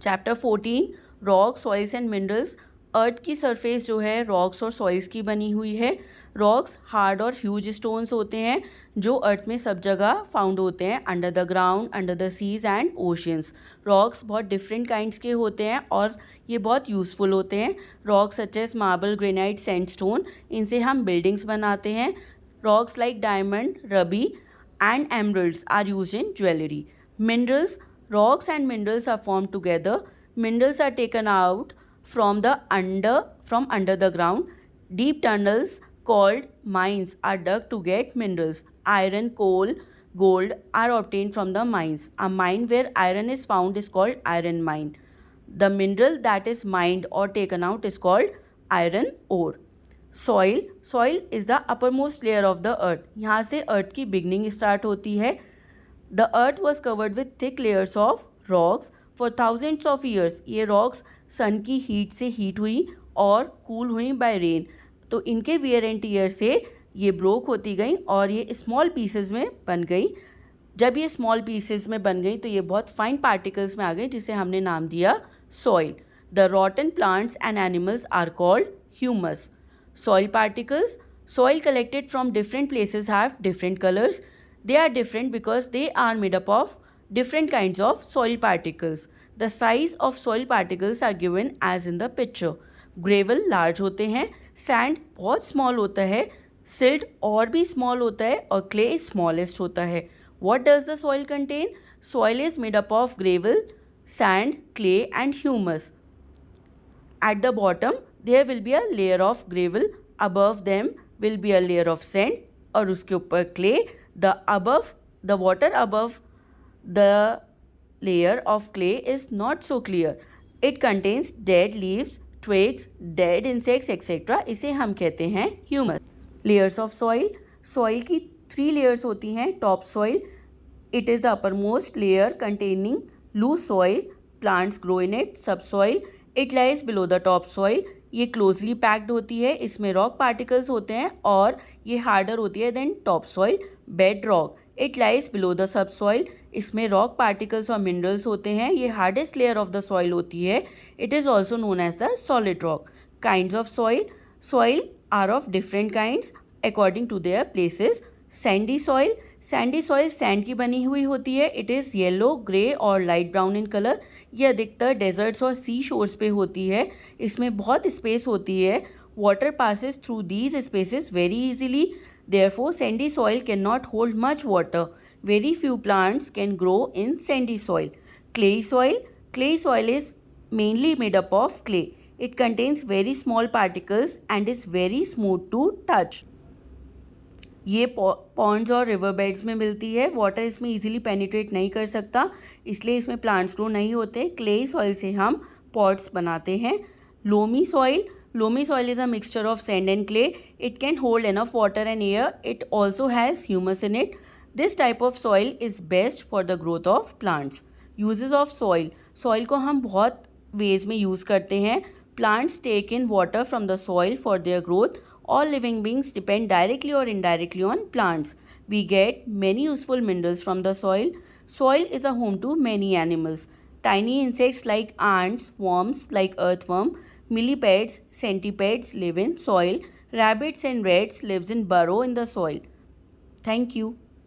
Chapter 14 rock soils and minerals. Earth की surface जो है रॉक्स और सॉइल्स की बनी हुई है। रॉक्स हार्ड और ह्यूज स्टोन्स होते हैं जो अर्थ में सब जगह फाउंड होते हैं, under the ground, under the seas and oceans. Rocks बहुत डिफरेंट काइंड्स के होते हैं और ये बहुत यूज़फुल होते हैं। Rocks such as marble, granite, sandstone, इनसे हम बिल्डिंग्स बनाते हैं। Rocks like diamond, ruby and emeralds are used in jewelry. Minerals, rocks and minerals are formed together. Minerals are taken out from under the ground. Deep tunnels called mines are dug to get minerals. Iron, coal, gold are obtained from the mines. A mine where iron is found is called iron mine. The mineral that is mined or taken out is called iron ore. Soil is the uppermost layer of the earth. यहाँ से अर्थ की beginning start होती है। The earth was covered with thick layers of rocks for thousands of years. ये rocks सन की heat से heat हुई और कूल हुई बाय रेन, तो इनके वियर एंड टीयर से ये ब्रोक होती गई और ये स्मॉल पीसेस में बन गई। जब ये स्मॉल पीसेस में बन गई तो ये बहुत फाइन पार्टिकल्स में आ गई, जिसे हमने नाम दिया soil. The rotten plants and animals are called humus. Soil particles. Soil collected from different places have different colors. They are different because they are made up of different kinds of soil particles. The size of soil particles are given as in the picture. Gravel large होते हैं, sand बहुत small होता है, silt और भी small होता है और clay smallest होता है. What does the soil contain? Soil is made up of gravel, sand, clay and humus. At the bottom there will be a layer of gravel, above them will be a layer of sand और उसके ऊपर clay. The water above the layer of clay is not so clear. It contains dead leaves, twigs, dead insects etc. इसे हम कहते हैं humus. Layers of soil. Soil की 3 layers होती हैं. Top soil, it is the uppermost layer containing loose soil. Plants grow in it. Subsoil, it lies below the top soil. ये closely packed होती है, इसमें रॉक पार्टिकल्स होते हैं और ये हार्डर होती है than top soil. Bed rock, it lies below the sub soil. इसमें रॉक पार्टिकल्स और मिनरल्स होते हैं, ये hardest layer of the soil होती है. It is also known as the solid rock. Kinds of soil. Soil are of different kinds according to their places. Sandy soil. Sandy soil sand की बनी हुई होती है. इट इज़ येलो, ग्रे और light brown in colour. ये अधिकतर desserts और सी shores पे होती है. इसमें बहुत स्पेस होती है. Water passes through these spaces very easily. Therefore sandy soil can not hold much water. Very few plants can grow in sandy soil. Clayey soil. Clayey soil is mainly made up of clay. It contains very small particles and is very smooth to touch. ये ponds और river beds में मिलती है. Water इसमें easily penetrate नहीं कर सकता, इसलिए इसमें प्लांट्स ग्रो नहीं होते. क्लेई सॉइल से हम पॉट्स बनाते हैं. Loamy soil. Loamy soil is a mixture of sand and clay. It can hold enough water and air. It also has humus in it. This type of soil is best for the growth of plants. Uses of soil. Soil को हम बहुत ways में use करते हैं. Plants take in water from the soil for their growth. All living beings depend directly or indirectly on plants. We get many useful minerals from the soil. Soil is a home to many animals. Tiny insects like ants, worms like earthworm, millipedes, centipedes live in soil. Rabbits and rats lives in burrow in the soil. Thank you.